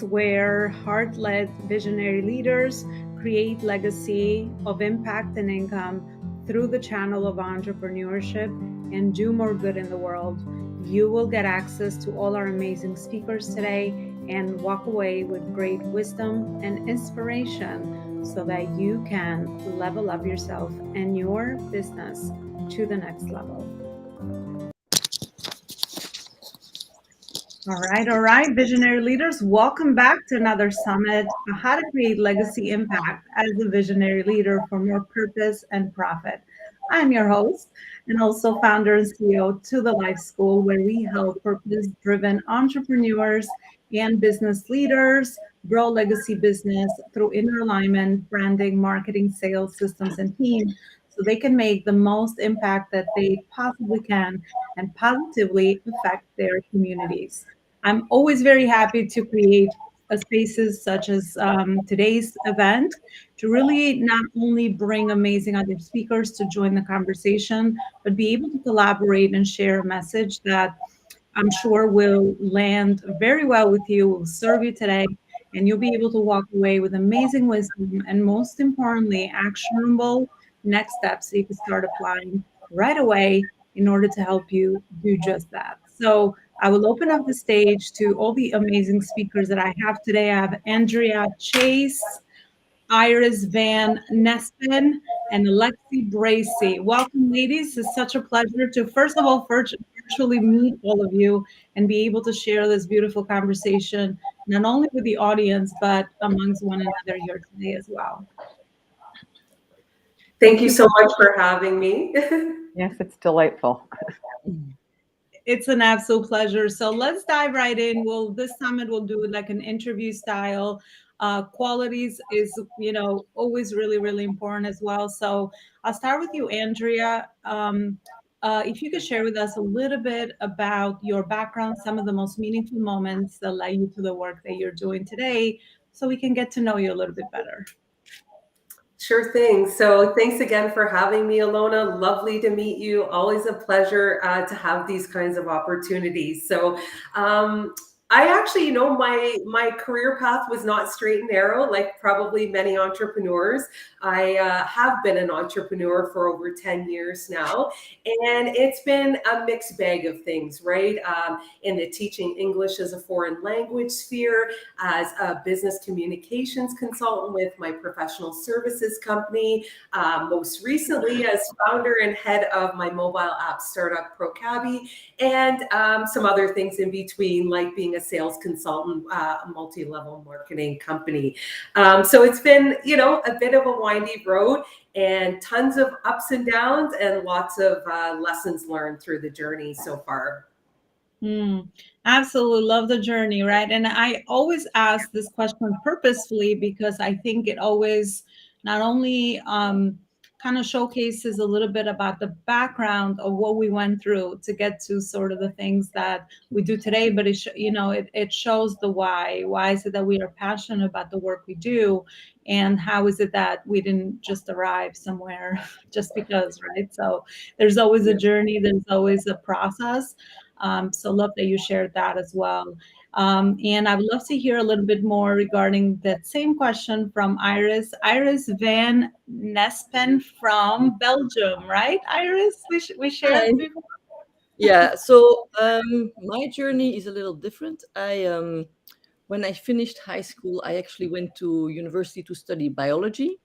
where heart-led visionary leaders create legacy of impact and income through the channel of entrepreneurship and do more good in the world. You will get access to all our amazing speakers today and walk away with great wisdom and inspiration so that you can level up yourself and your business to the next level. All right, visionary leaders, welcome back to another summit on how to create legacy impact as a visionary leader for more purpose and profit. I'm your host and also founder and CEO to the Life School, where we help purpose-driven entrepreneurs and business leaders grow legacy business through inner alignment, branding, marketing, sales, systems, and team so they can make the most impact that they possibly can and positively affect their communities. I'm always very happy to create spaces such as today's event to really not only bring amazing other speakers to join the conversation, but be able to collaborate and share a message that I'm sure will land very well with you, will serve you today, and you'll be able to walk away with amazing wisdom and, most importantly, actionable next steps so you can start applying right away in order to help you do just that. So I will open up the stage to all the amazing speakers that I have today. I have Andrea Chase, Iris Van Nespen, and Alexi Bracy. Welcome, ladies. It's such a pleasure to, first of all, virtually meet all of you and be able to share this beautiful conversation, not only with the audience, but amongst one another here today as well. Thank you so much for having me. Yes, it's delightful. It's an absolute pleasure. So let's dive right in. This summit will do it like an interview style. Qualities is, always really, really important as well. So I'll start with you, Andrea. If you could share with us a little bit about your background, some of the most meaningful moments that led you to the work that you're doing today, so we can get to know you a little bit better. Sure thing. So thanks again for having me, Elona. Lovely to meet you. Always a pleasure to have these kinds of opportunities. So I actually, my career path was not straight and narrow, like probably many entrepreneurs. I have been an entrepreneur for over 10 years now, and it's been a mixed bag of things, right? In the teaching English as a foreign language sphere, as a business communications consultant with my professional services company, most recently as founder and head of my mobile app startup ProCabby, and some other things in between, like being a sales consultant, a multi-level marketing company. So it's been, a bit of a windy road and tons of ups and downs and lots of lessons learned through the journey so far. Absolutely love the journey, right? And I always ask this question purposefully because I think it always not only kind of showcases a little bit about the background of what we went through to get to sort of the things that we do today, but it shows the why. Why is it that we are passionate about the work we do, and how is it that we didn't just arrive somewhere just because, right? So there's always a journey, there's always a process. So love that you shared that as well. And I would love to hear a little bit more regarding that same question from Iris. Iris Van Nespen from Belgium, right? Iris, we shared before. Yeah, so my journey is a little different. When I finished high school, I actually went to university to study biology.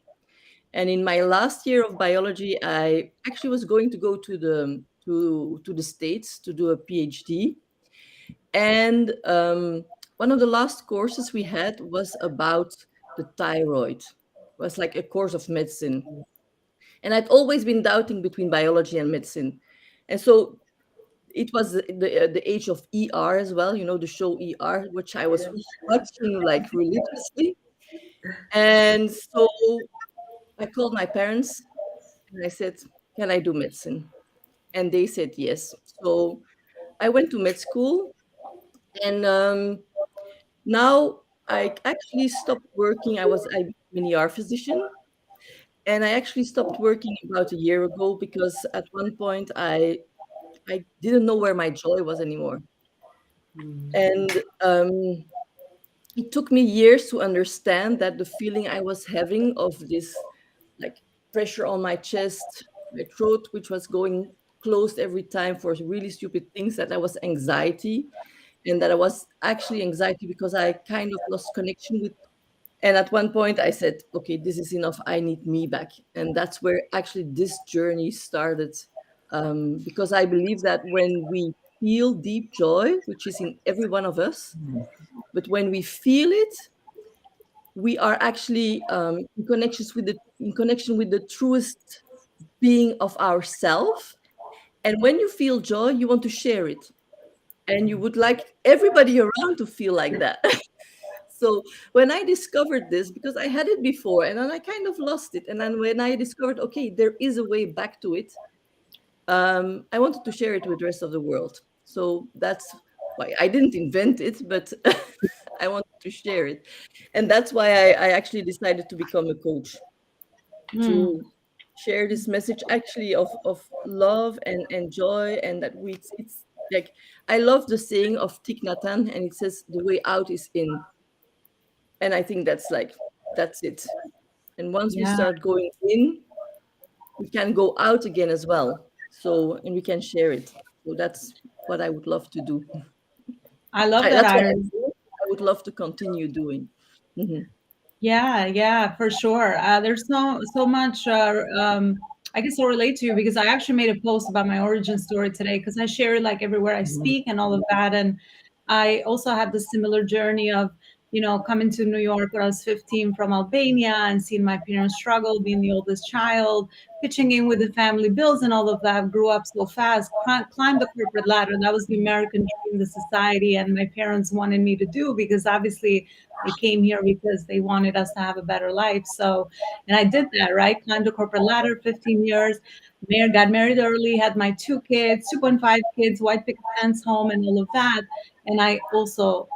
And in my last year of biology, I actually was going to go to the States to do a PhD. And one of the last courses we had was about the thyroid. It was like a course of medicine. And I'd always been doubting between biology and medicine. And so it was the age of ER as well, the show ER, which I was watching like religiously. And so I called my parents and I said, "Can I do medicine?" And they said yes. So I went to med school, and now I actually stopped working. I became an ER physician, and I actually stopped working about a year ago because at one point I didn't know where my joy was anymore. And it took me years to understand that the feeling I was having of this like pressure on my chest, my throat, which was going closed every time for really stupid things, that I was anxiety, and that I was actually anxiety because I kind of lost connection with. And at one point I said, okay, this is enough. I need me back. And that's where actually this journey started. Because I believe that when we feel deep joy, which is in every one of us, but when we feel it, we are actually in connection with the truest being of ourself. And when you feel joy, you want to share it, and you would like everybody around to feel like that. So when I discovered this, because I had it before and then I kind of lost it, and then when I discovered, okay, there is a way back to it, I wanted to share it with the rest of the world. So that's why I didn't invent it, but I wanted to share it. And that's why I actually decided to become a coach, Mm, to share this message actually of love and joy, and that it's like, I love the saying of Thich Nhat Hanh, and it says the way out is in. And I think that's like, that's it. And once we yeah. start going in, we can go out again as well. So, and we can share it. So that's what I would love to do. I love that, That's what I Iris. do. I would love to continue doing. Mhm. Yeah, yeah, for sure. There's so much. I guess I'll relate to you because I actually made a post about my origin story today because I share it like everywhere I Mhm. speak and all of that. And I also had the similar journey of, coming to New York when I was 15 from Albania and seeing my parents struggle, being the oldest child, pitching in with the family bills and all of that. Grew up so fast, climbed the corporate ladder. That was the American dream, the society, and my parents wanted me to do because obviously they came here because they wanted us to have a better life. So, and I did that, right? Climbed the corporate ladder, 15 years, got married early, had my two kids, 2.5 kids, white picket fence home, and all of that. And I also,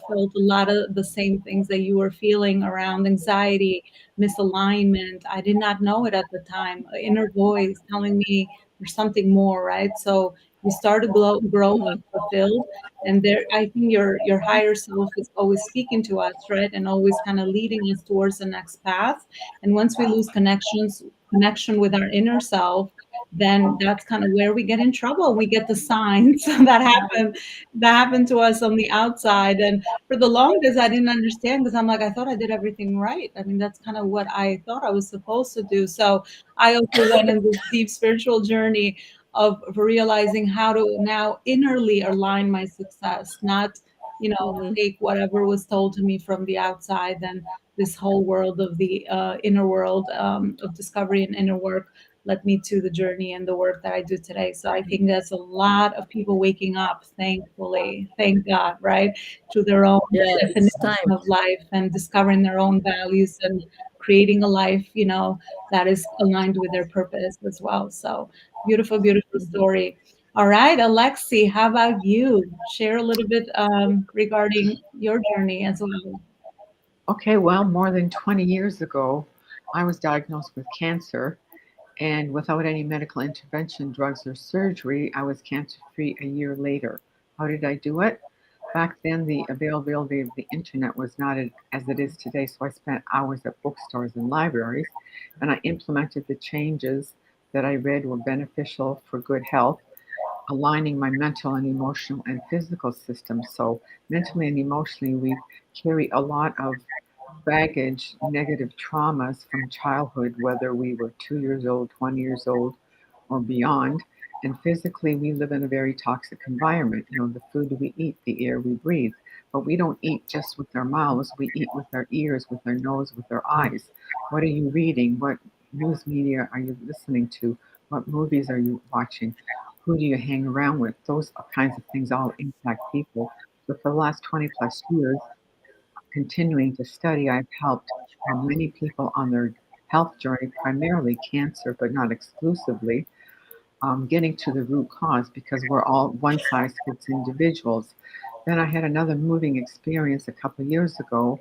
felt a lot of the same things that you were feeling around anxiety, misalignment. I did not know it at the time. Inner voice telling me there's something more, right? So we start to grow Mhm. unfulfilled, and there I think your higher self is always speaking to us, right, and always kind of leading us towards the next path. And once we lose connection with our inner self, then that's kind of where we get in trouble. We get the signs that happen to us on the outside. And for the longest I didn't understand because I'm like, I thought I did everything right. I mean, that's kind of what I thought I was supposed to do. So I also went in this deep spiritual journey of realizing how to now innerly align my success, not, Mhm. take whatever was told to me from the outside. And this whole world of the inner world of discovery and inner work led me to the journey and the work that I do today. So I think there's a lot of people waking up, thankfully, thank God, right, to their own Yeah, it's definition time. of life and discovering their own values and creating a life, that is aligned with their purpose as well. So beautiful, beautiful Mhm. story. All right, Alexi, how about you? Share a little bit regarding your journey as well. Okay, well, more than 20 years ago, I was diagnosed with cancer, and without any medical intervention, drugs, or surgery, I was cancer free a year later. How did I do it? Back then, the availability of the internet was not as it is today, so I spent hours at bookstores and libraries, and I implemented the changes that I read were beneficial for good health, aligning my mental and emotional and physical systems. So, mentally and emotionally, we carry a lot of baggage, negative traumas from childhood, whether we were 2 years old, 20 years old, or beyond. And physically, we live in a very toxic environment. The food we eat, the air we breathe. But we don't eat just with our mouths, we eat with our ears, with our nose, with our eyes. What are you reading? What news media are you listening to? What movies are you watching? Who do you hang around with? Those kinds of things all impact people. So for the last 20 plus years, continuing to study, I've helped many people on their health journey, primarily cancer, but not exclusively, getting to the root cause because we're all one size fits individuals. Then I had another moving experience a couple of years ago.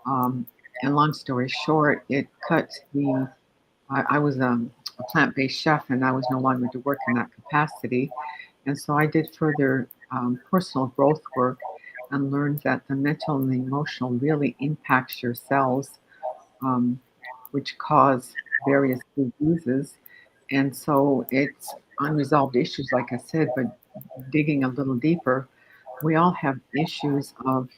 Um, and long story short, it cut the I was a plant-based chef, and I was no longer to work in that capacity. And so I did further personal growth work, and learned that the mental and the emotional really impacts your cells, um, which cause various diseases. And so it's unresolved issues, like I said, but digging a little deeper, we all have issues of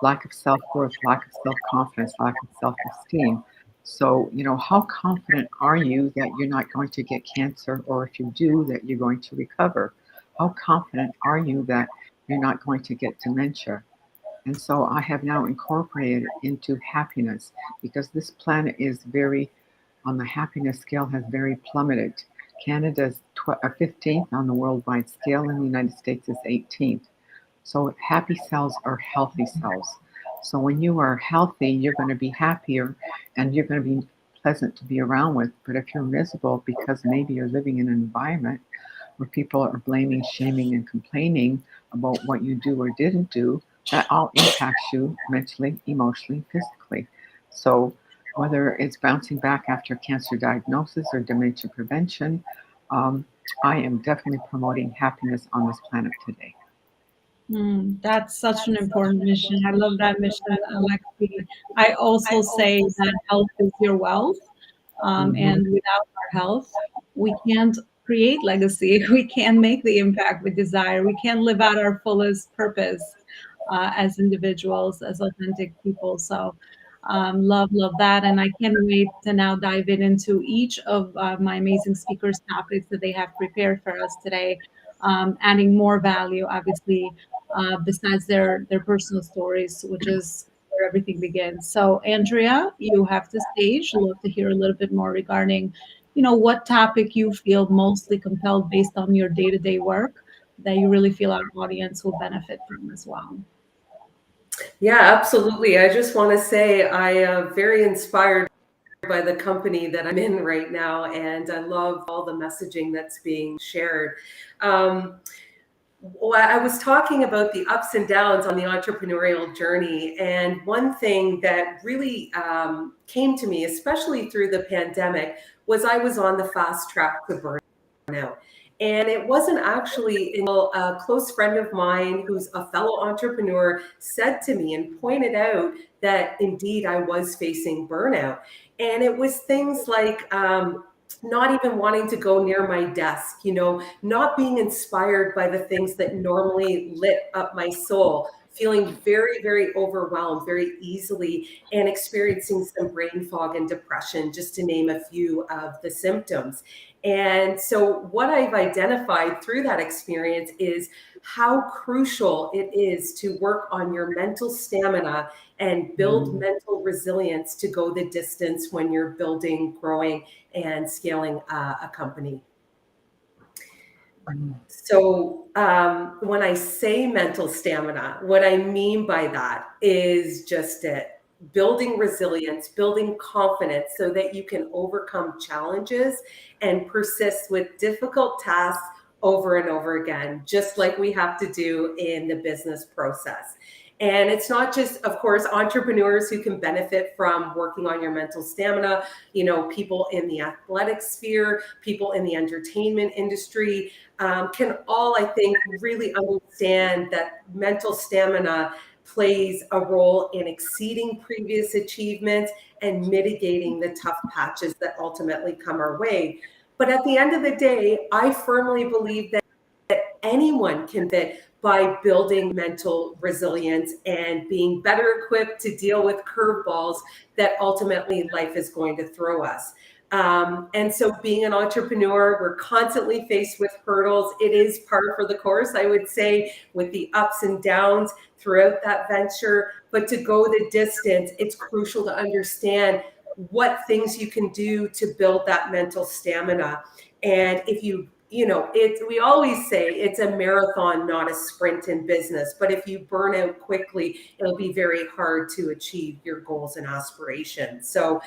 lack of self worth, lack of self confidence, lack of self esteem. So, how confident are you that you're not going to get cancer, or if you do, that you're going to recover? How confident are you that you're not going to get dementia? And so I have now incorporated into happiness because this planet is very, on the happiness scale, has very plummeted. Canada's 15th on the worldwide scale, and the United States is 18th. So happy cells are healthy cells. So when you are healthy, you're going to be happier and you're going to be pleasant to be around with. But if you're miserable because maybe you're living in an environment where people are blaming, shaming, and complaining about what you do or didn't do, that all impacts you mentally, emotionally, physically. So whether it's bouncing back after cancer diagnosis or dementia prevention, um, I am definitely promoting happiness on this planet today. That's such an important mission. I love that mission, Alexi. I also say that health is your wealth. Hmm. And without our health, we can't create legacy. We can't make the impact we desire. We can't live out our fullest purpose as individuals, as authentic people. So, love that. And I can't wait to now dive into each of my amazing speakers' topics that they have prepared for us today, adding more value, obviously, besides their personal stories, which is where everything begins. So, Andrea, you have the stage. I'd love to hear a little bit more regarding, what topic you feel mostly compelled based on your day-to-day work that you really feel our audience will benefit from as well. Yeah, absolutely. I just want to say I am very inspired by the company that I'm in right now, and I love all the messaging that's being shared. Um, well, I was talking about the ups and downs on the entrepreneurial journey, and one thing that really came to me, especially through the pandemic, was I was on the fast track to burnout. And it wasn't actually until a close friend of mine who's a fellow entrepreneur said to me and pointed out that indeed I was facing burnout. And it was things like not even wanting to go near my desk, not being inspired by the things that normally lit up my soul, feeling very, very overwhelmed very easily, and experiencing some brain fog and depression, just to name a few of the symptoms. And so, what I've identified through that experience is how crucial it is to work on your mental stamina and build Mhm. mental resilience to go the distance when you're building, growing, and scaling a company. Mhm. So, when I say mental stamina, what I mean by that is just it building resilience, building confidence so that you can overcome challenges and persist with difficult tasks over and over again, just like we have to do in the business process. And it's not just, of course, entrepreneurs who can benefit from working on your mental stamina, people in the athletic sphere, people in the entertainment industry, can all, I think, really understand that mental stamina plays a role in exceeding previous achievements and mitigating the tough patches that ultimately come our way. But at the end of the day, I firmly believe that anyone can fit by building mental resilience and being better equipped to deal with curveballs that ultimately life is going to throw us. And so, being an entrepreneur, we're constantly faced with hurdles. It is par for the course, I would say, with the ups and downs throughout that venture. But to go the distance, it's crucial to understand what things you can do to build that mental stamina. And if we always say it's a marathon, not a sprint in business. But if you burn out quickly, it'll be very hard to achieve your goals and aspirations. So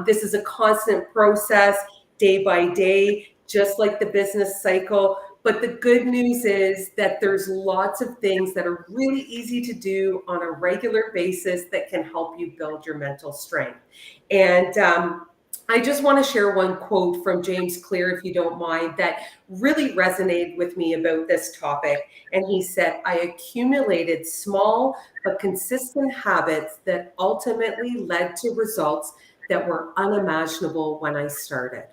this is a constant process, day by day, just like the business cycle. But the good news is that there's lots of things that are really easy to do on a regular basis that can help you build your mental strength. And I just want to share one quote from James Clear, if you don't mind, that really resonated with me about this topic. And he said, I accumulated small but consistent habits that ultimately led to results that were unimaginable when I started.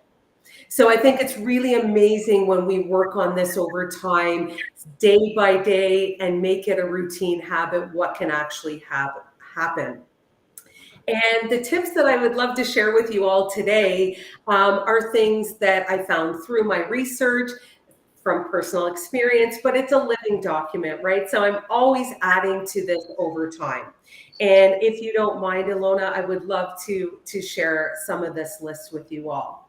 So I think it's really amazing when we work on this over time, day by day, and make it a routine habit, what can actually happen. And the tips that I would love to share with you all today are things that I found through my research, from personal experience, but it's a living document, right? So I'm always adding to this over time. And if you don't mind, Elona, I would love to share some of this list with you all.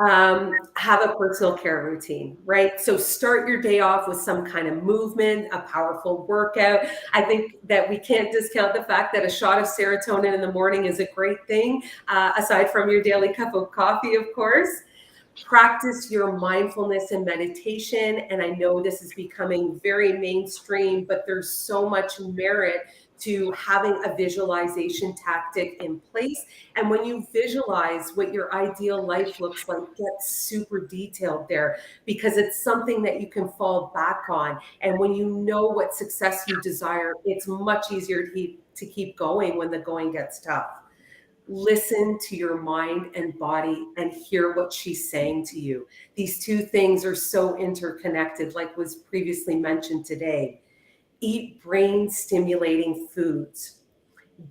Have a personal care routine, right? So start your day off with some kind of movement, a powerful workout. I think that we can't discount the fact that a shot of serotonin in the morning is a great thing, aside from your daily cup of coffee, of course. Practice your mindfulness and meditation. And I know this is becoming very mainstream, but there's so much merit to having a visualization tactic in place. And when you visualize what your ideal life looks like, get super detailed there, because it's something that you can fall back on. And when you know what success you desire, it's much easier to keep going when the going gets tough. Listen to your mind and body and hear what she's saying to you. These two things are so interconnected, like was previously mentioned today. Eat brain stimulating foods.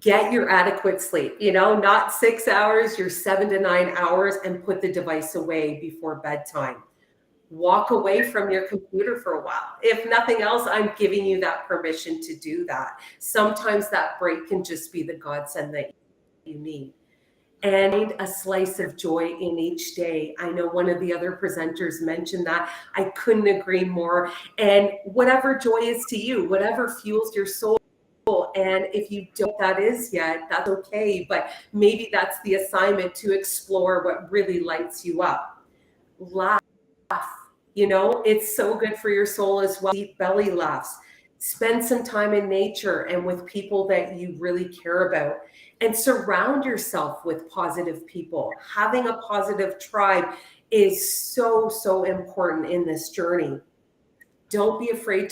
Get your adequate sleep, not 6 hours, your 7 to 9 hours, and put the device away before bedtime. Walk away from your computer for a while. If nothing else, I'm giving you that permission to do that. Sometimes that break can just be the godsend that you need. And a slice of joy in each day. I know one of the other presenters mentioned that. I couldn't agree more. And whatever joy is to you, whatever fuels your soul. And if you don't that is yet, that's okay. But maybe that's the assignment, to explore what really lights you up. Laugh. It's so good for your soul as well. Deep belly laughs. Spend some time in nature and with people that you really care about, and surround yourself with positive people. Having a positive tribe is so, so important in this journey. Don't be afraid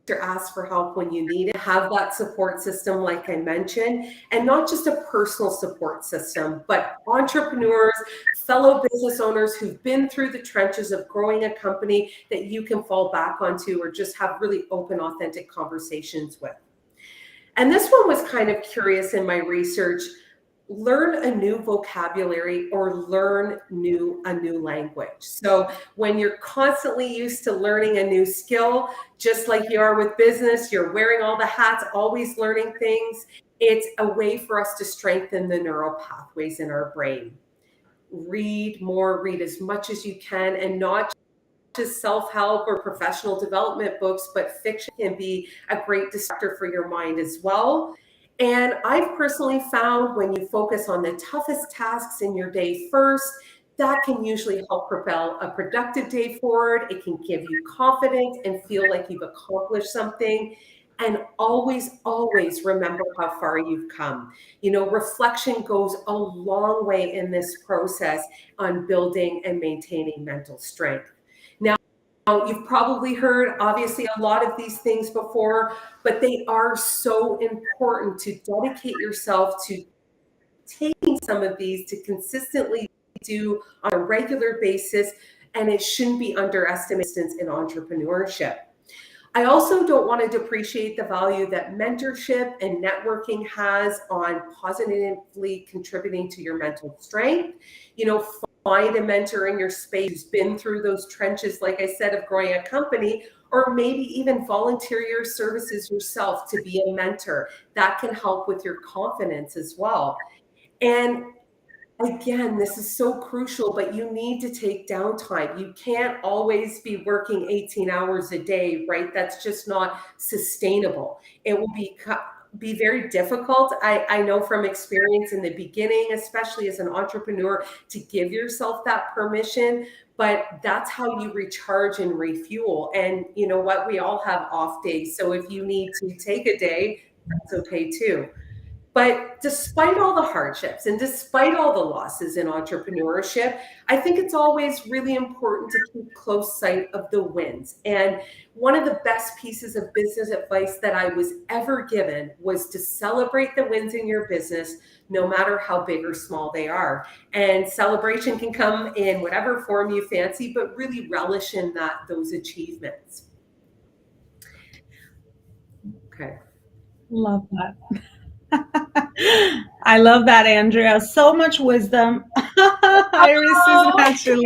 to ask for help when you need it. Have that support system, like I mentioned, and not just a personal support system, but entrepreneurs, fellow business owners who've been through the trenches of growing a company that you can fall back onto, or just have really open, authentic conversations with. And this one was kind of curious in my research. Learn a new vocabulary or learn a new language. So when you're constantly used to learning a new skill, just like you are with business, you're wearing all the hats, always learning things. It's a way for us to strengthen the neural pathways in our brain. Read more, read as much as you can, and not just self-help or professional development books, but fiction can be a great distractor for your mind as well. And I've personally found when you focus on the toughest tasks in your day first, that can usually help propel a productive day forward. It can give you confidence and feel like you've accomplished something. And always, always remember how far you've come. Reflection goes a long way in this process on building and maintaining mental strength. Now, you've probably heard, obviously, a lot of these things before, but they are so important to dedicate yourself to taking some of these to consistently do on a regular basis, and it shouldn't be underestimated in entrepreneurship. I also don't want to depreciate the value that mentorship and networking has on positively contributing to your mental strength. Find a mentor in your space who's been through those trenches, like I said, of growing a company, or maybe even volunteer your services yourself to be a mentor. That can help with your confidence as well. And again, this is so crucial, but you need to take downtime. You can't always be working 18 hours a day, right? That's just not sustainable. It will be very difficult. I know from experience in the beginning, especially as an entrepreneur, to give yourself that permission, but that's how you recharge and refuel. And you know what? We all have off days. So if you need to take a day, that's okay too. But despite all the hardships and despite all the losses in entrepreneurship, I think it's always really important to keep close sight of the wins. And one of the best pieces of business advice that I was ever given was to celebrate the wins in your business, no matter how big or small they are. And celebration can come in whatever form you fancy, but really relish in those achievements. Okay. Love that. I love that, Andrea. So much wisdom. Iris is actually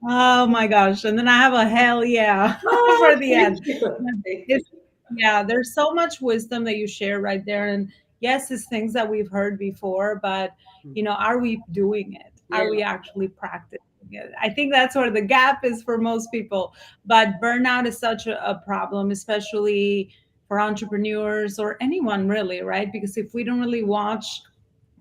oh my gosh. And then I have a hell yeah Oh, for the thank end. you. Thank you. It's, yeah, there's so much wisdom that you share right there. And yes, it's things that we've heard before, but are we doing it? Yeah. Are we actually practicing it? I think that's where the gap is for most people. But burnout is such a problem, especially for entrepreneurs or anyone really, right? Because if we don't really watch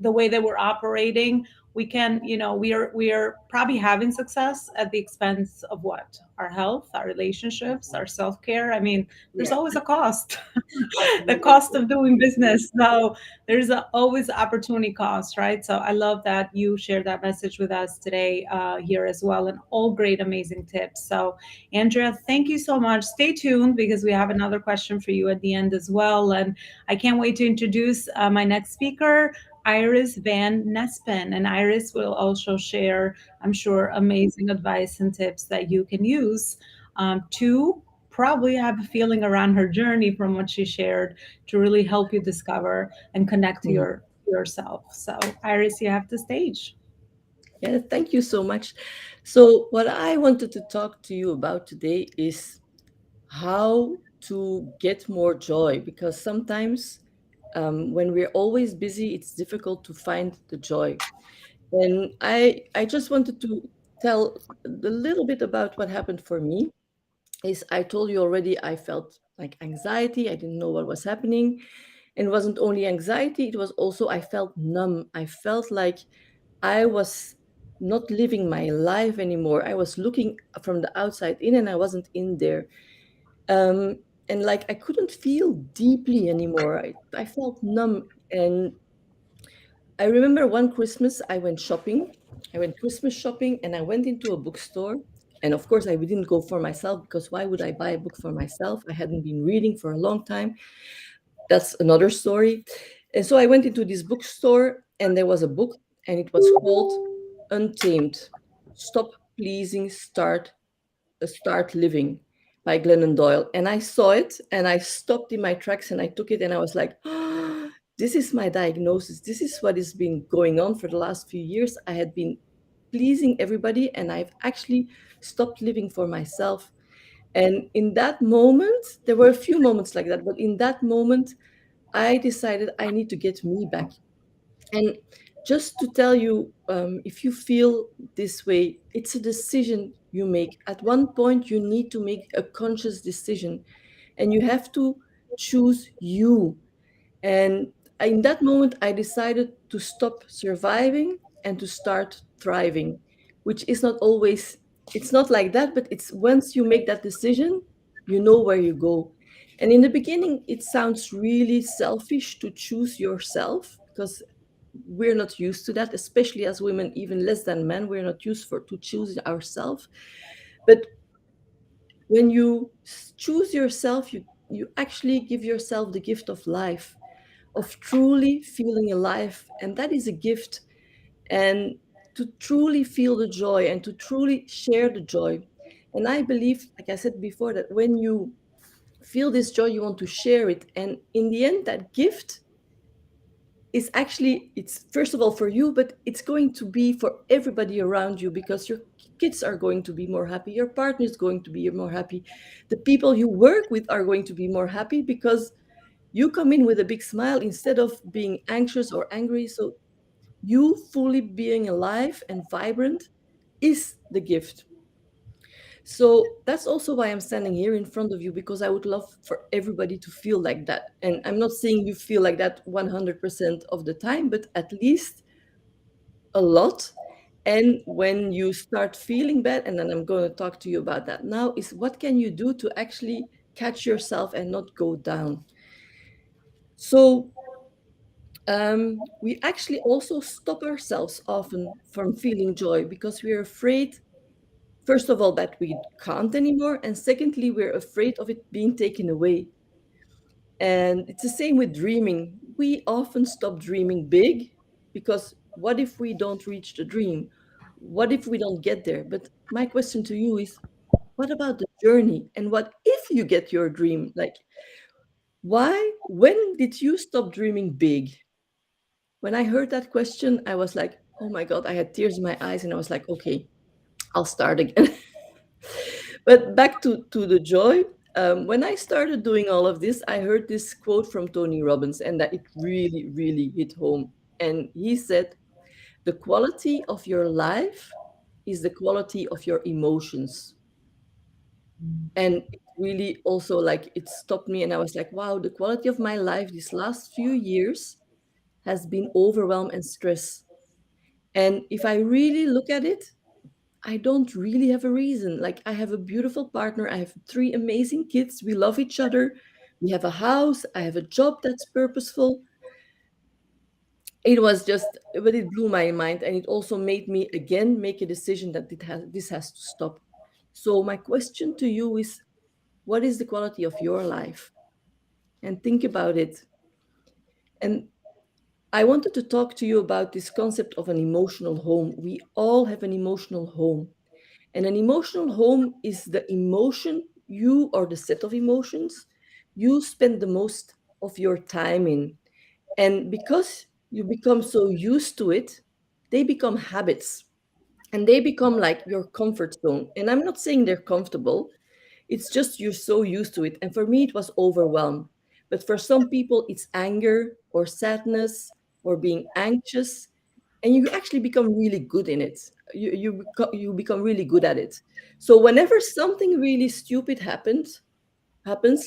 the way that we're operating, we can, we are probably having success at the expense of what? Our health, our relationships, our self-care. I mean, there's Yeah, always a cost. The absolutely. cost of doing business. So there's always opportunity cost, right? So I love that you shared that message with us today here as well, and all great, amazing tips. So Andrea, thank you so much. Stay tuned because we have another question for you at the end as well. And I can't wait to introduce my next speaker, Iris Van Nespen. And Iris will also share, I'm sure, amazing advice and tips that you can use to probably have a feeling around her journey from what she shared to really help you discover and connect to Mhm. yourself. So, Iris, you have the stage. Yeah, thank you so much. So, what I wanted to talk to you about today is how to get more joy, because sometimes when we're always busy, it's difficult to find the joy. And I just wanted to tell a little bit about what happened for me. Is I told you already, I felt like anxiety. I didn't know what was happening. And it wasn't only anxiety, it was also I felt numb. I felt like I was not living my life anymore. I was looking from the outside in and I wasn't in there. Um, and like I couldn't feel deeply anymore. I felt numb. And I remember one Christmas I went shopping. I went Christmas shopping and I went into a bookstore. And of course, I didn't go for myself because why would I buy a book for myself? I hadn't been reading for a long time. That's another story. And so I went into this bookstore and there was a book and it was called Untamed. Stop Pleasing, Start Living by Glennon Doyle. And I saw it and I stopped in my tracks and I took it and I was like, oh, this is my diagnosis. This is what has been going on for the last few years. I had been pleasing everybody and I've actually stopped living for myself. And in that moment, there were a few moments like that, but in that moment, I decided I need to get me back. And just to tell you, if you feel this way, it's a decision you make. At one point, you need to make a conscious decision and you have to choose you. And in that moment, I decided to stop surviving and to start thriving, which is not always, it's not like that, but it's once you make that decision, you know where you go. And in the beginning, it sounds really selfish to choose yourself because we're not used to that, especially as women, even less than men. We're not used for to choose ourselves. But when you choose yourself, you actually give yourself the gift of life, of truly feeling alive. And that is a gift. And to truly feel the joy and to truly share the joy. And I believe, like I said before, that when you feel this joy, you want to share it. And in the end, that gift is actually, it's first of all for you, but it's going to be for everybody around you because your kids are going to be more happy, your partner is going to be more happy, the people you work with are going to be more happy because you come in with a big smile instead of being anxious or angry. So you fully being alive and vibrant is the gift. So that's also why I'm standing here in front of you, because I would love for everybody to feel like that. And I'm not saying you feel like that 100% of the time, but at least a lot. And when you start feeling bad, and then I'm going to talk to you about that now, is what can you do to actually catch yourself and not go down? So we actually also stop ourselves often from feeling joy because we're afraid, first of all, that we can't anymore, and secondly, we're afraid of it being taken away. And it's the same with dreaming. We often stop dreaming big because what if we don't reach the dream? What if we don't get there? But my question to you is, what about the journey? And what if you get your dream? Like, why? When did you stop dreaming big? When I heard that question, I was like, oh my God, I had tears in my eyes and I was like, okay, I'll start again. But back to the joy. When I started doing all of this, I heard this quote from Tony Robbins, and that it really, really hit home. And he said, the quality of your life is the quality of your emotions. And it really also like it stopped me, and I was like, wow, the quality of my life these last few years has been overwhelm and stress. And if I really look at it, I don't really have a reason. Like, I have a beautiful partner. I have three amazing kids. We love each other. We have a house. I have a job that's purposeful. It was just, but it blew my mind. And it also made me again make a decision that this has to stop. So, my question to you is, what is the quality of your life? And think about it. And I wanted to talk to you about this concept of an emotional home. We all have an emotional home. And an emotional home is the emotion you, or the set of emotions you spend the most of your time in. And because you become so used to it, they become habits and they become like your comfort zone. And I'm not saying they're comfortable, it's just you're so used to it. And for me, it was overwhelm. But for some people, it's anger or sadness or being anxious, and you actually become really good in it. You become really good at it. So whenever something really stupid happens,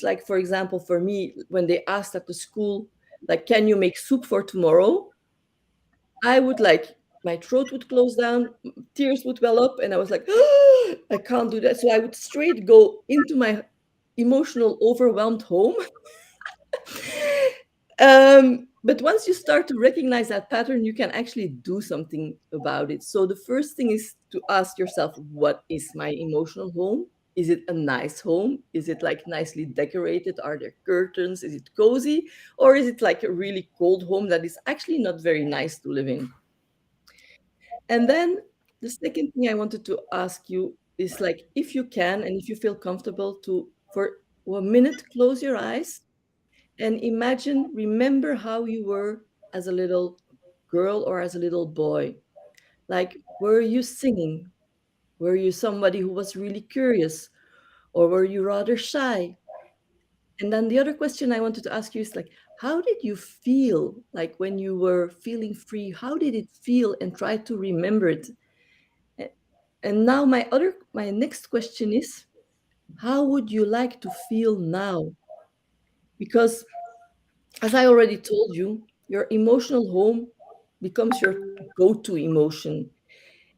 like for example, for me, when they asked at the school, like, can you make soup for tomorrow? I would like my throat would close down, tears would well up, and I was like, I can't do that. So I would straight go into my emotional, overwhelmed home. But once you start to recognize that pattern, you can actually do something about it. So the first thing is to ask yourself, what is my emotional home? Is it a nice home? Is it like nicely decorated? Are there curtains? Is it cozy? Or is it like a really cold home that is actually not very nice to live in? And then the second thing I wanted to ask you is like, if you can and if you feel comfortable to, for 1 minute, close your eyes and imagine, remember how you were as a little girl or as a little boy. Like, were you singing? Were you somebody who was really curious? Or were you rather shy? And then the other question I wanted to ask you is like, how did you feel like when you were feeling free? How did it feel? And try to remember it. A- And now my next question is, how would you like to feel now? Because as I already told you, your emotional home becomes your go-to emotion.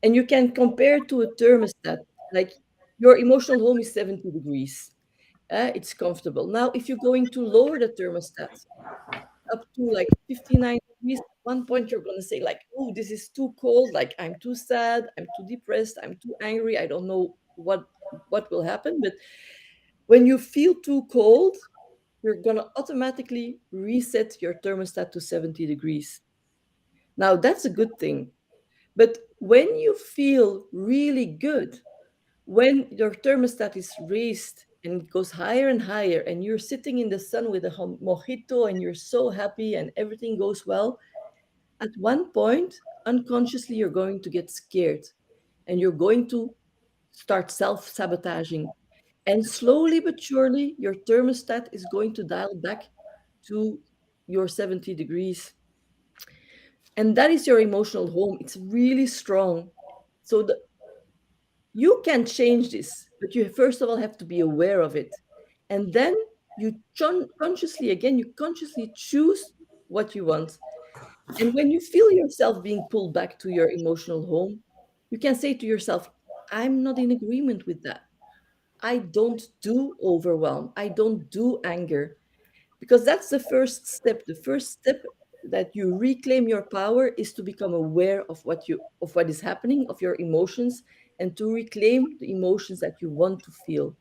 And you can compare it to a thermostat. Like, your emotional home is 70 degrees. It's comfortable. Now, if you're going to lower the thermostat up to like 59 degrees, at one point you're going to say like, oh, this is too cold. Like, I'm too sad. I'm too depressed. I'm too angry. I don't know what will happen. But when you feel too cold, you're going to automatically reset your thermostat to 70 degrees. Now, that's a good thing. But when you feel really good, when your thermostat is raised and it goes higher and higher, and you're sitting in the sun with a mojito and you're so happy and everything goes well, at one point, unconsciously, you're going to get scared and you're going to start self sabotaging. And slowly but surely, your thermostat is going to dial back to your 70 degrees. And that is your emotional home. It's really strong. So you can change this, but you first of all have to be aware of it. And then you consciously, again, you consciously choose what you want. And when you feel yourself being pulled back to your emotional home, you can say to yourself, I'm not in agreement with that. I don't do overwhelm. I don't do anger. because that's the first step. The first step that you reclaim your power is to become aware of what is happening, of your emotions, and to reclaim the emotions that you want to feel.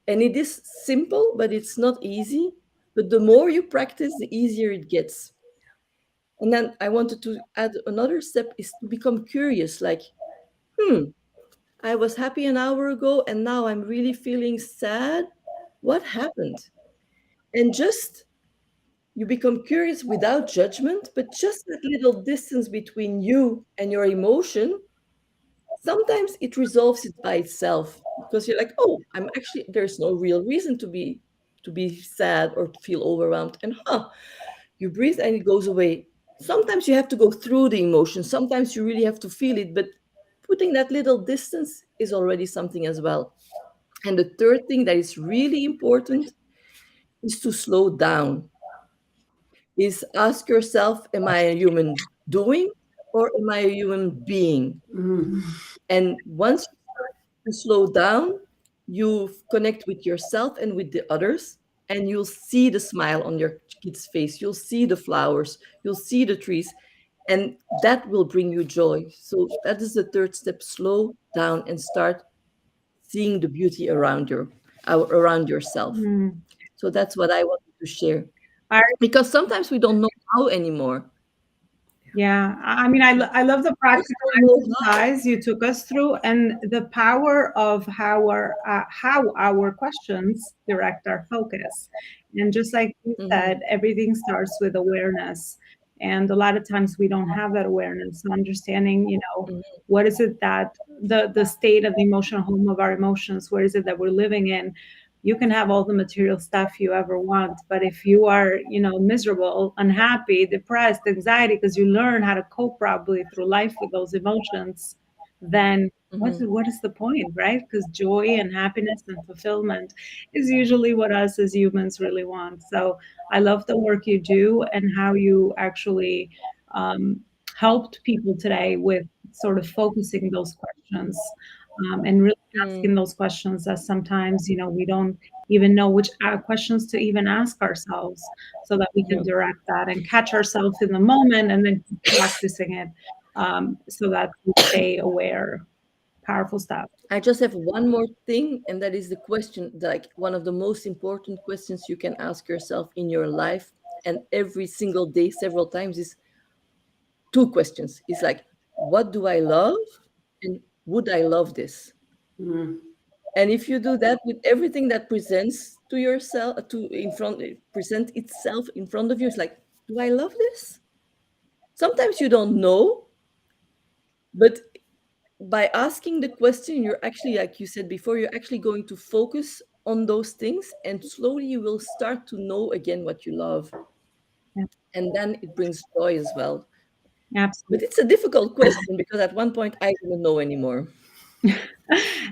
And it is simple, but it's not easy. But the more you practice, the easier it gets. And then I wanted to add another step is to become curious, like, hmm, I was happy an hour ago and now I'm really feeling sad. What happened? And just you become curious without judgment, but just that little distance between you and your emotion, sometimes it resolves it by itself because you're like, oh, I'm actually there's no real reason to be sad or to feel overwhelmed. And you breathe and it goes away. Sometimes you have to go through the emotion. Sometimes you really have to feel it, but putting that little distance is already something as well. And the third thing that is really important is to slow down. Is ask yourself, am I a human doing or am I a human being? Mm. And once you slow down, you connect with yourself and with the others, and you'll see the smile on your kid's face. You'll see the flowers, you'll see the trees, and that will bring you joy. So that is the third step. Slow down and start seeing the beauty around yourself. Mm. So that's what I wanted to share. I Because sometimes we don't know how anymore. Yeah, I mean, I love the I practical don't know how. exercise you took us through and the power of how our questions direct our focus. And just like you Mhm, said, everything starts with awareness. And a lot of times we don't have that awareness. So understanding, mhm, what is it that the state of the emotional home of our emotions, where is it that we're living in? You can have all the material stuff you ever want, but if you are, miserable, unhappy, depressed, anxiety, because you learn how to cope probably through life with those emotions, then mhm, what is the point, right? Because joy and happiness and fulfillment is usually what us as humans really want. So I love the work you do and how you actually um, helped people today with sort of focusing those questions, and really mm, asking those questions that sometimes, we don't even know which questions to even ask ourselves, so that we can yeah. direct that and catch ourselves in the moment and then keep practicing it, so that we stay aware. Powerful stuff. I just have one more thing, and that is the question, like one of the most important questions you can ask yourself in your life and every single day, several times, is two questions. It's like, what do I love? And would I love this? Mm. And if you do that with everything that presents to yourself, present itself in front of you, it's like, do I love this? Sometimes you don't know, but by asking the question, you're actually, like you said before, you're actually going to focus on those things, and slowly you will start to know again what you love. Yeah, And then it brings joy as well. But absolutely. it's a difficult question because at one point I didn't know anymore.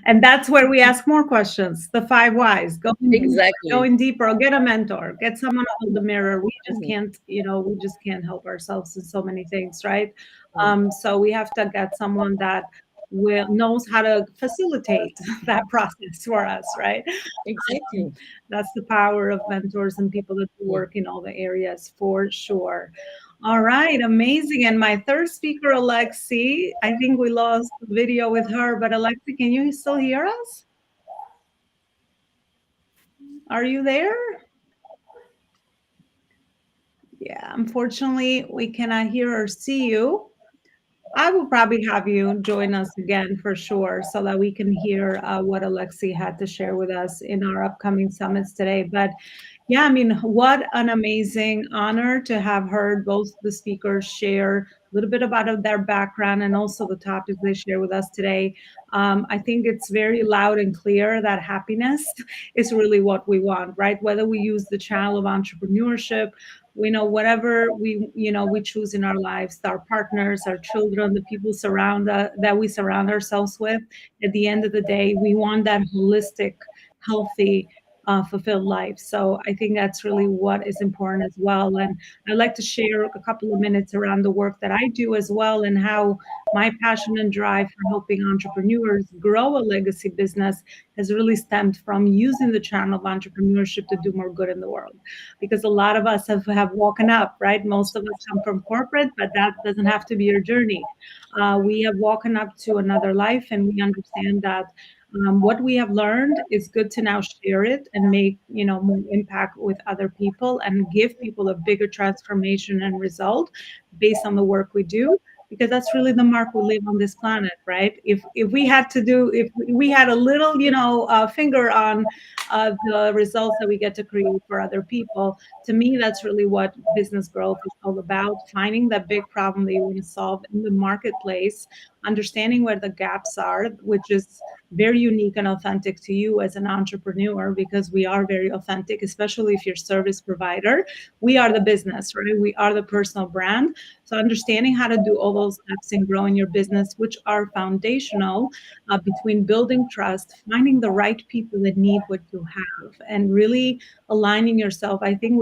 And that's where we ask more questions. The five whys, Exactly. going deeper, or get a mentor, get someone to hold the mirror. We just Mhm, can't, we just can't help ourselves in so many things, right? mhm. So we have to get someone that knows how to facilitate that process for us, right? Um, Exactly. that's the power of mentors and people that do Mm. work in all the areas for sure. All right, amazing. And my third speaker, Alexi, I think we lost the video with her, but Alexi, can you still hear us? Are you there? Yeah, unfortunately, we cannot hear or see you. I will probably have you join us again for sure so that we can hear what Alexi had to share with us in our upcoming summits today. But yeah, I mean, what an amazing honor to have heard both the speakers share a little bit about their background and also the topics they share with us today. I think it's very loud and clear that happiness is really what we want, right? Whether we use the channel of entrepreneurship, we know whatever we choose in our lives, our partners, our children, the people that we surround ourselves with. At the end of the day, we want that holistic, healthy, fulfilled life. So I think that's really what is important as well. And I'd like to share a couple of minutes around the work that I do as well, and how my passion and drive for helping entrepreneurs grow a legacy business has really stemmed from using the channel of entrepreneurship to do more good in the world. Because a lot of us have woken up, right? Most of us come from corporate, but that doesn't have to be your journey. We have woken up to another life, and we understand that what we have learned is good to now share it and make more impact with other people and give people a bigger transformation and result based on the work we do, because that's really the mark we live on this planet, right? If we had to do, if we had a little finger on the results that we get to create for other people, to me that's really what business growth is all about: finding that big problem that you want to solve in the marketplace, understanding where the gaps are, which is very unique and authentic to you as an entrepreneur, because we are very authentic, especially if you're service provider. We are the business, right? We are the personal brand. So understanding how to do all those steps in growing your business, which are foundational, between building trust, finding the right people that need what you have, and really aligning yourself. I think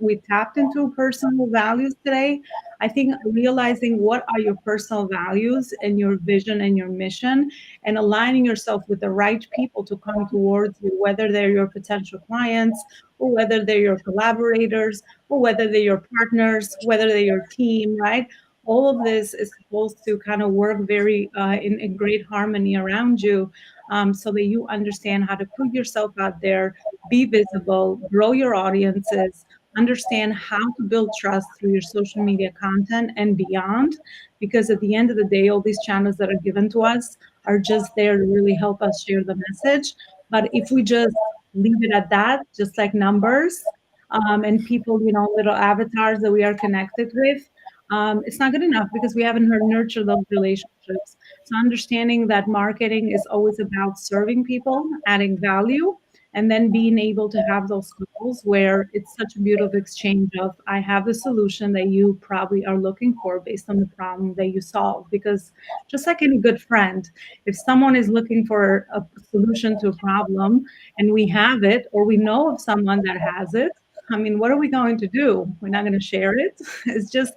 we tapped into personal values today. I think realizing what are your personal values and your vision and your mission, and aligning yourself with the right people to come towards you, whether they're your potential clients, or whether they're your collaborators, or whether they're your partners, whether they're your team, right? All of this is supposed to kind of work very in great harmony around you, so that you understand how to put yourself out there, be visible, grow your audiences, understand how to build trust through your social media content and beyond. Because at the end of the day, all these channels that are given to us are just there to really help us share the message. But if we just leave it at that, just like numbers, and people, little avatars that we are connected with, it's not good enough, because we haven't nurtured those relationships. So understanding that marketing is always about serving people, adding value, and then being able to have those calls where it's such a beautiful exchange of, I have the solution that you probably are looking for based on the problem that you solve. Because just like any good friend, if someone is looking for a solution to a problem and we have it, or we know of someone that has it, I mean, what are we going to do? We're not going to share it. It's just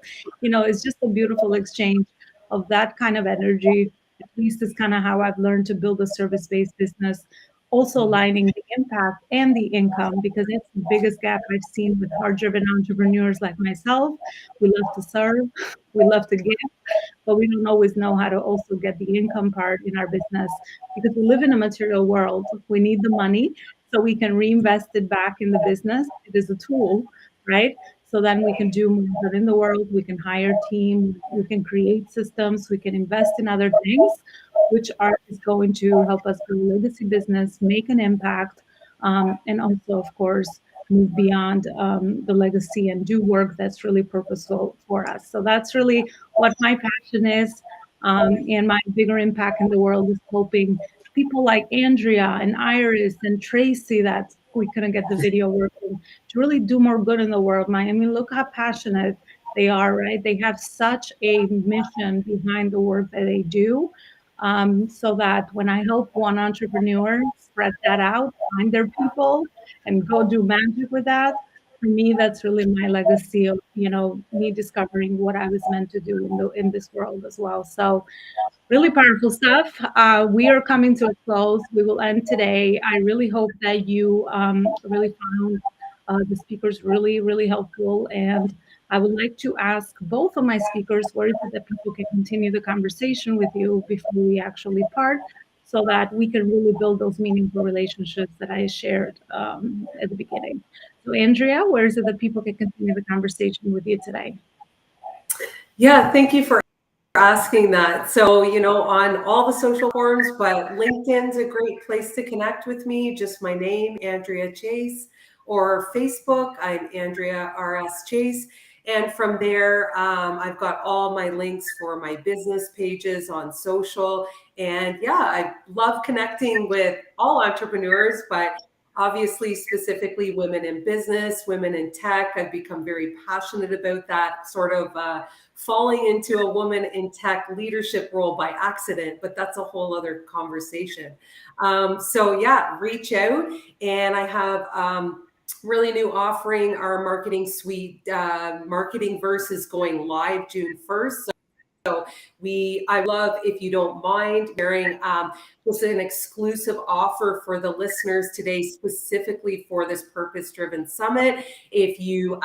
a beautiful exchange of that kind of energy. At least is kind of how I've learned to build a service-based business, also aligning the impact and the income, because it's the biggest gap I've seen with hard-driven entrepreneurs like myself. We love to serve, we love to give, but we don't always know how to also get the income part in our business, because we live in a material world. We need the money so we can reinvest it back in the business. It is a tool, right? So then we can do more good in the world. We can hire team. We can create systems. We can invest in other things, which are is going to help us grow legacy business, make an impact, and also, of course, move beyond the legacy and do work that's really purposeful for us. So that's really what my passion is, and my bigger impact in the world is helping people like Andrea and Iris and Tracy, that we couldn't get the video working, to really do more good in the world. I mean, look how passionate they are, right? They have such a mission behind the work that they do. So that when I help one entrepreneur spread that out, find their people, and go do magic with that, for me, that's really my legacy of me discovering what I was meant to do in this world as well. So really powerful stuff. We are coming to a close. We will end today. I really hope that you really found the speakers really, really helpful. And I would like to ask both of my speakers, where is it that people can continue the conversation with you before we actually part, so that we can really build those meaningful relationships that I shared at the beginning. So, Andrea, where is it that people can continue the conversation with you today? Yeah, thank you for asking that. So, on all the social forums, but LinkedIn's a great place to connect with me. Just my name, Andrea Chase, or Facebook, I'm Andrea RS Chase. And from there, I've got all my links for my business pages on social. And yeah, I love connecting with all entrepreneurs, but obviously specifically women in business, women in tech. I've become very passionate about that sort of falling into a woman in tech leadership role by accident, but that's a whole other conversation. So yeah, reach out. And I have really new offering, our marketing suite, marketing verse is going live June 1st. So I love, if you don't mind, sharing just an exclusive offer for the listeners today, specifically for this purpose-driven summit. If you,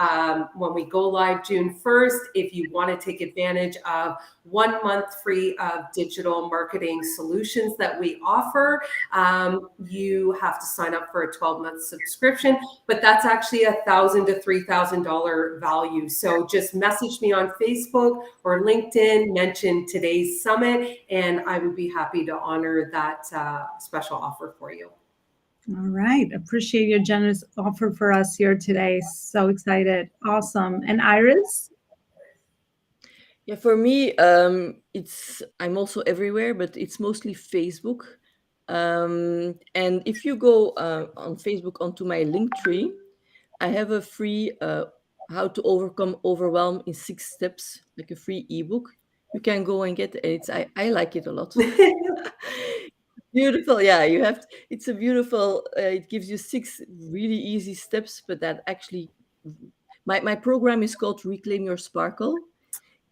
when we go live June 1st, if you want to take advantage of 1 month free of digital marketing solutions that we offer, you have to sign up for a 12-month subscription, but that's actually $1,000 to $3,000 value. So just message me on Facebook or LinkedIn, mention today's summit, and I would be happy to honor that special offer for you. All right. Appreciate your generous offer for us here today. So excited. Awesome. And Iris? Yeah, for me, I'm also everywhere, but it's mostly Facebook. And if you go on Facebook onto my link tree, I have a free "How to Overcome Overwhelm in 6 Steps," like a free ebook. You can go and get it. I like it a lot. Beautiful, yeah. It's a beautiful. It gives you 6 really easy steps, but that actually, my program is called Reclaim Your Sparkle.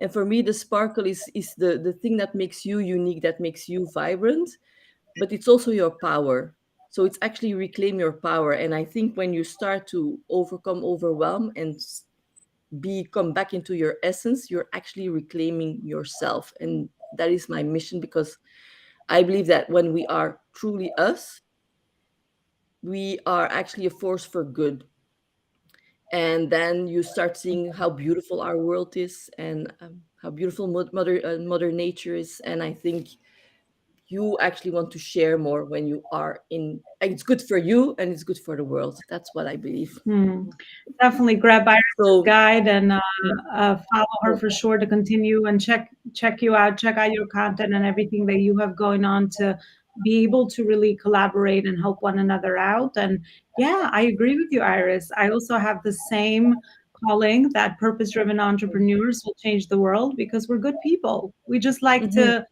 And for me, the sparkle is the thing that makes you unique, that makes you vibrant, but it's also your power. So it's actually reclaim your power. And I think when you start to overcome overwhelm and come back into your essence, you're actually reclaiming yourself. And that is my mission, because I believe that when we are truly us, we are actually a force for good. And then you start seeing how beautiful our world is, and how beautiful mother nature is. And I think you actually want to share more when you are in. It's good for you and it's good for the world. That's what I believe. Definitely grab Iris's So guide and follow her for sure to continue and check you out, check out your content and everything that you have going on to be able to really collaborate and help one another out. And yeah, I agree with you, Iris. I also have the same calling that purpose-driven entrepreneurs will change the world because we're good people. We just like mhm, to,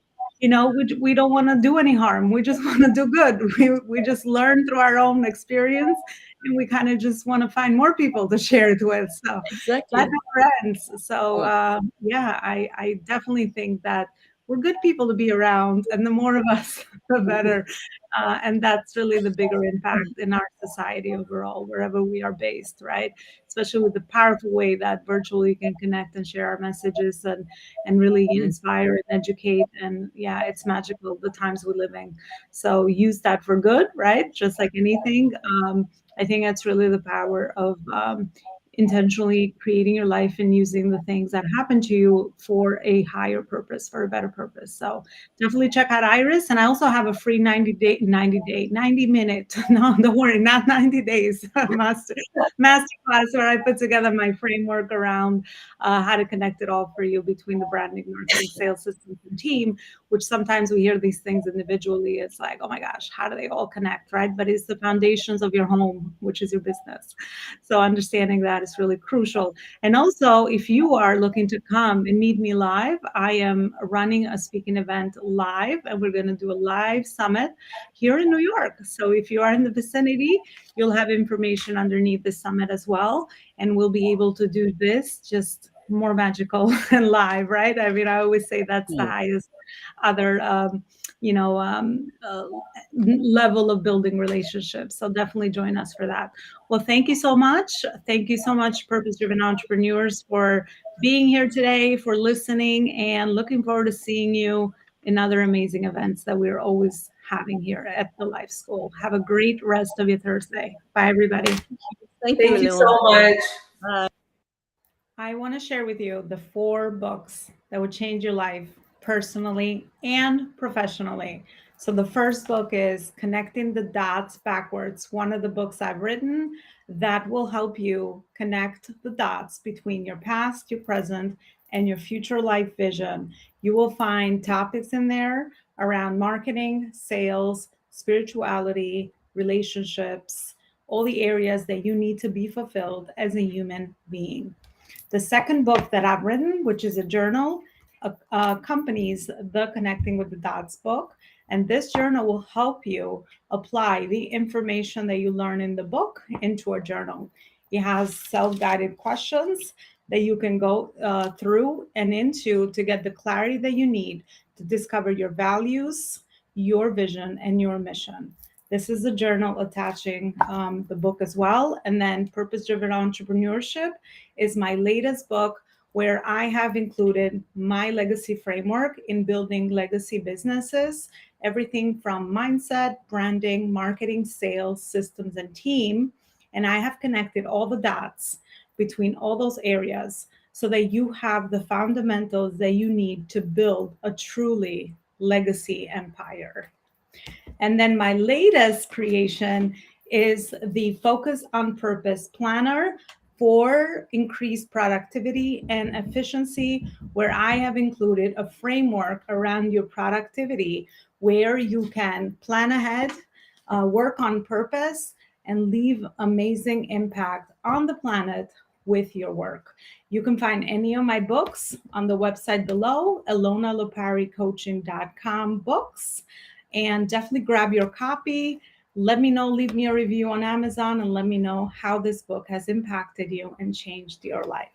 we don't want to do any harm. We just want to do good. We just learn through our own experience, and we kind of just want to find more people to share it with. So that exactly. never ends. So Mm, yeah, I definitely think that we're good people to be around, and the more of us, the better. And that's really the bigger impact in our society overall, wherever we are based, right? Especially with the powerful way that virtually can connect and share our messages and really mhm, inspire and educate. And yeah, it's magical the times we're living. So use that for good, right? Just like anything. I think that's really the power of intentionally creating your life and using the things that happen to you for a higher purpose, for a better purpose. So definitely check out Iris. And I also have a free 90 minute, no, don't worry, not 90 days master class where I put together my framework around how to connect it all for you between the branding, marketing, sales systems, and team, which sometimes we hear these things individually. It's like, oh my gosh, how do they all connect, right? But it's the foundations of your home, which is your business. So understanding that is really crucial. And also, if you are looking to come and meet me live, I am running a speaking event live, and we're going to do a live summit here in New York. So if you are in the vicinity, you'll have information underneath the summit as well. And we'll be able to do this just more magical and live, right? I mean, I always say that's the mm. highest other, you know, um, uh, level of building relationships. So definitely join us for that. Well, thank you so much. Thank you so much, Purpose Driven Entrepreneurs, for being here today, for listening, and looking forward to seeing you in other amazing events that we're always having here at the Life School. Have a great rest of your Thursday. Bye, everybody. Thank you, Thank you so Elona. much. Bye. I want to share with you the 4 books that would change your life personally and professionally. So, the first book is Connecting the Dots Backwards, one of the books I've written that will help you connect the dots between your past, your present, and your future life vision. You will find topics in there around marketing, sales, spirituality, relationships, all the areas that you need to be fulfilled as a human being. The second book that I've written, which is a journal, accompanies the Connecting with the Dots book. And this journal will help you apply the information that you learn in the book into a journal. It has self guided questions that you can go through and into to get the clarity that you need to discover your values, your vision, and your mission. This is a journal attaching the book as well. And then Purpose Driven Entrepreneurship is my latest book where I have included my legacy framework in building legacy businesses, everything from mindset, branding, marketing, sales, systems, and team. And I have connected all the dots between all those areas so that you have the fundamentals that you need to build a truly legacy empire. And then my latest creation is the Focus on Purpose Planner for increased productivity and efficiency, where I have included a framework around your productivity where you can plan ahead, work on purpose, and leave amazing impact on the planet with your work. You can find any of my books on the website below, elonaloparicoaching.com books, and definitely grab your copy. Let me know, leave me a review on Amazon, and let me know how this book has impacted you and changed your life.